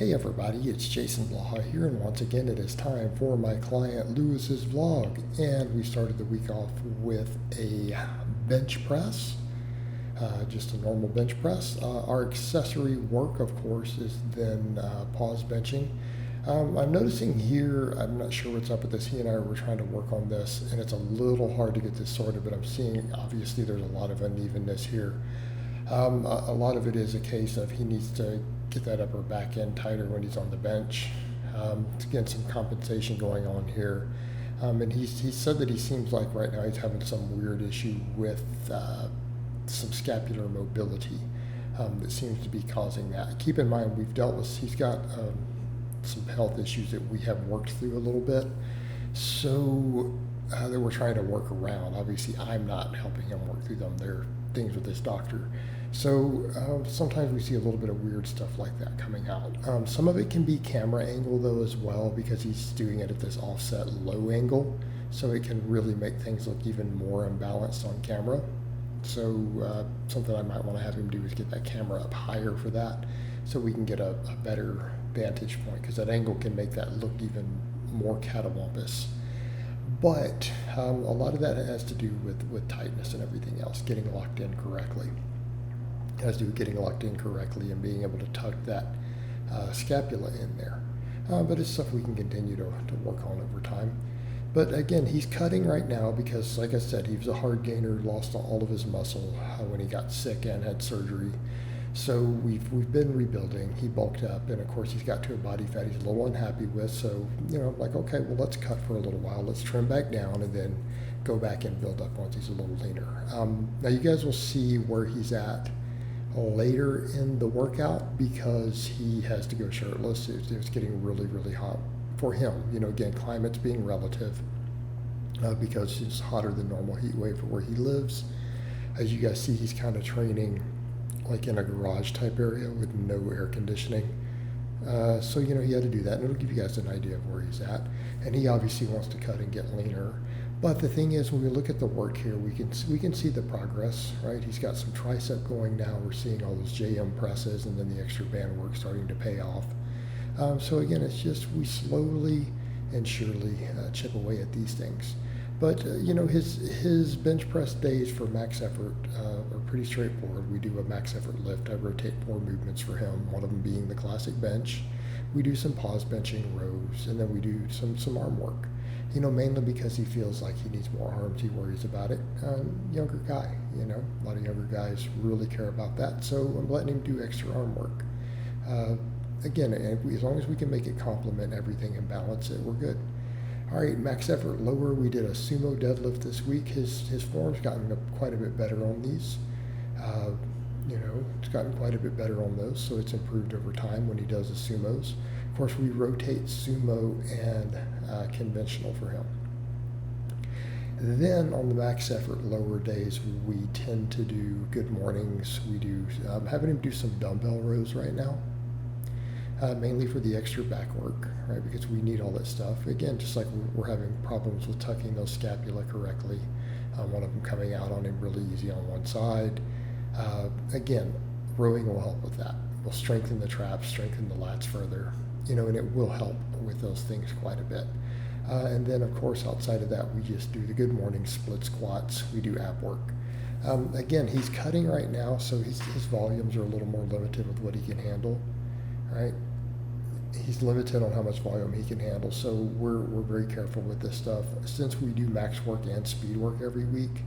Hey everybody, it's Jason Blaha here, and once again it is time for my client Lewis's vlog. And we started the week off with a bench press, just a normal bench press. Our accessory work, of course, is then pause benching. I'm noticing here, I'm not sure what's up with this. He and I were trying to work on this, and it's a little hard to get this sorted, but I'm seeing obviously there's a lot of unevenness here. A lot of it is a case of he needs to get that upper back end tighter when he's on the bench to get some compensation going on here. And he said that he seems like right now he's having some weird issue with some scapular mobility that seems to be causing that. Keep in mind, he's got some health issues that we have worked through a little bit. So that we're trying to work around. Obviously, I'm not helping him work through them. They're things with this doctor. So sometimes we see a little bit of weird stuff like that coming out. Some of it can be camera angle though as well, because he's doing it at this offset low angle. So it can really make things look even more imbalanced on camera. So something I might want to have him do is get that camera up higher for that, so we can get a better vantage point, because that angle can make that look even more catawampus. But a lot of that has to do with tightness and everything else, getting locked in correctly. It has to do with getting locked in correctly and being able to tuck that scapula in there. But it's stuff we can continue to work on over time. But again, he's cutting right now because, like I said, he was a hard gainer, lost all of his muscle when he got sick and had surgery. So we've been rebuilding. He bulked up, and of course he's got to a body fat he's a little unhappy with. So like, okay, well, let's cut for a little while. Let's trim back down and then go back and build up once he's a little leaner. Now you guys will see where he's at later in the workout, because he has to go shirtless. It's getting really, really hot for him. Again, climate's being relative because it's hotter than normal heat wave for where he lives. As you guys see, he's kind of training like in a garage type area with no air conditioning. So he had to do that, and it'll give you guys an idea of where he's at. And he obviously wants to cut and get leaner. But the thing is, when we look at the work here, we can see the progress, right? He's got some tricep going now. We're seeing all those JM presses, and then the extra band work starting to pay off. So again, it's just we slowly and surely chip away at these things. But his bench press days for max effort are pretty straightforward. We do a max effort lift. I rotate 4 movements for him, one of them being the classic bench. We do some pause benching rows, and then we do some arm work. Mainly because he feels like he needs more arms. He worries about it. Younger guy, a lot of younger guys really care about that. So I'm letting him do extra arm work. Again, as long as we can make it complement everything and balance it, we're good. All right, max effort lower. We did a sumo deadlift this week. His form's gotten quite a bit better on these. It's gotten quite a bit better on those, so it's improved over time when he does the sumos. Of course, we rotate sumo and conventional for him. Then on the max effort lower days, we tend to do good mornings. We do having him do some dumbbell rows right now. Mainly for the extra back work, right? Because we need all that stuff. Again, just like we're having problems with tucking those scapula correctly. One of them coming out on him really easy on one side. Again, rowing will help with that. We'll strengthen the traps, strengthen the lats further, and it will help with those things quite a bit. And then, of course, outside of that, we just do the good morning split squats. We do ab work. Again, he's cutting right now, so his volumes are a little more limited with what he can handle, right? He's limited on how much volume he can handle, so we're very careful with this stuff. Since we do max work and speed work every week,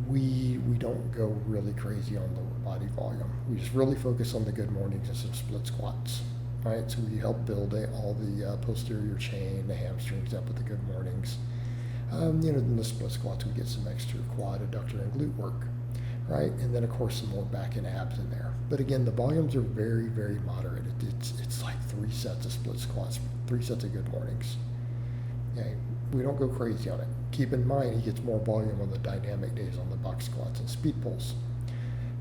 we don't go really crazy on the body volume. We just really focus on the good mornings and some split squats, right? So we help build all the posterior chain, the hamstrings up with the good mornings. Then the split squats, we get some extra quad, adductor, and glute work, right? And then, of course, some more back and abs in there. But again, the volumes are very, very moderate. It's like 3 sets of split squats, 3 sets of good mornings. Okay? We don't go crazy on it. Keep in mind, he gets more volume on the dynamic days on the box squats and speed pulls.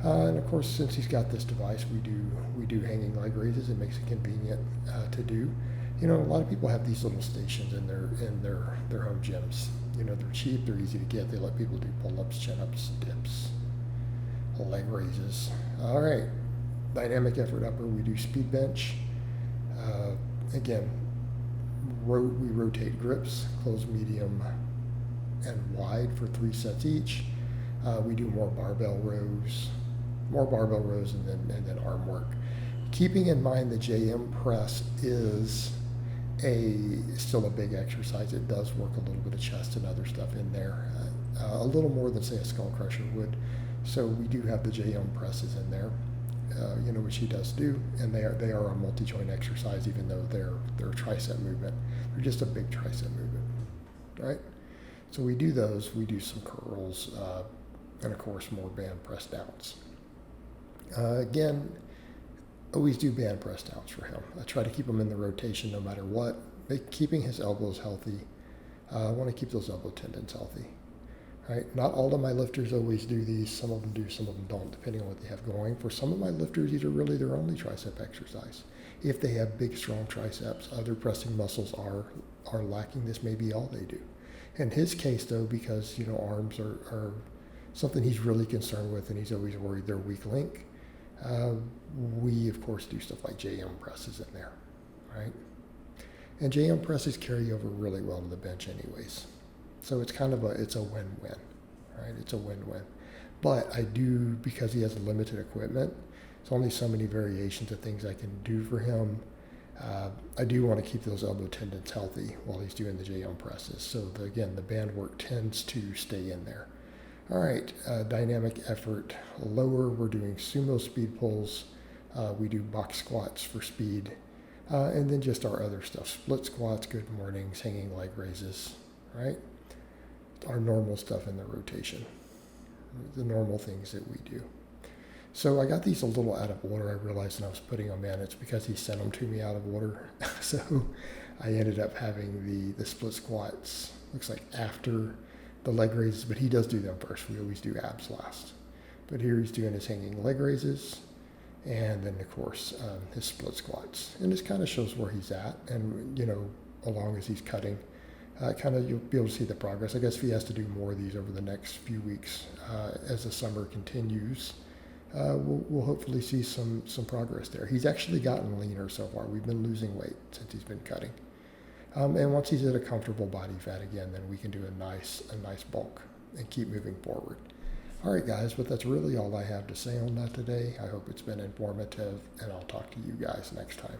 And of course, since he's got this device, we do hanging leg raises. It makes it convenient to do. A lot of people have these little stations in their home gyms. They're cheap, they're easy to get. They let people do pull-ups, chin-ups, dips, leg raises. All right, dynamic effort upper, we do speed bench. Again, we rotate grips, close, medium, and wide for 3 sets each. We do more barbell rows, and then arm work. Keeping in mind the JM press is still a big exercise. It does work a little bit of chest and other stuff in there, a little more than say a skull crusher would. So we do have the JM presses in there, which he does do, and they are a multi-joint exercise, even though they're tricep movement. They're just a big tricep movement, right? So we do those. We do some curls, and of course more band press downs. Again, always do band press downs for him. I try to keep him in the rotation no matter what. Keeping his elbows healthy. I want to keep those elbow tendons healthy. Right? Not all of my lifters always do these. Some of them do, some of them don't, depending on what they have going. For some of my lifters, these are really their only tricep exercise. If they have big, strong triceps, other pressing muscles are lacking. This may be all they do. In his case, though, because arms are something he's really concerned with, and he's always worried they're weak link. We of course do stuff like JM presses in there, right? And JM presses carry over really well to the bench anyways. So it's a win-win, right? It's a win-win. But I do, because he has limited equipment, it's only so many variations of things I can do for him. I do want to keep those elbow tendons healthy while he's doing the JM presses. So again, the band work tends to stay in there. All right, dynamic effort lower, we're doing sumo speed pulls. We do box squats for speed. And then just our other stuff, split squats, good mornings, hanging leg raises, right? Our normal stuff in the rotation, the normal things that we do. So I got these a little out of order. I realized when I was putting them in, it's because he sent them to me out of order. So I ended up having the split squats, looks like after the leg raises, but he does do them first. We always do abs last. But here he's doing his hanging leg raises, and then of course his split squats. And this kind of shows where he's at, and along as he's cutting, you'll be able to see the progress. I guess if he has to do more of these over the next few weeks as the summer continues, we'll hopefully see some progress there. He's actually gotten leaner so far. We've been losing weight since he's been cutting. And once he's at a comfortable body fat again, then we can do a nice bulk and keep moving forward. All right, guys, but that's really all I have to say on that today. I hope it's been informative, and I'll talk to you guys next time.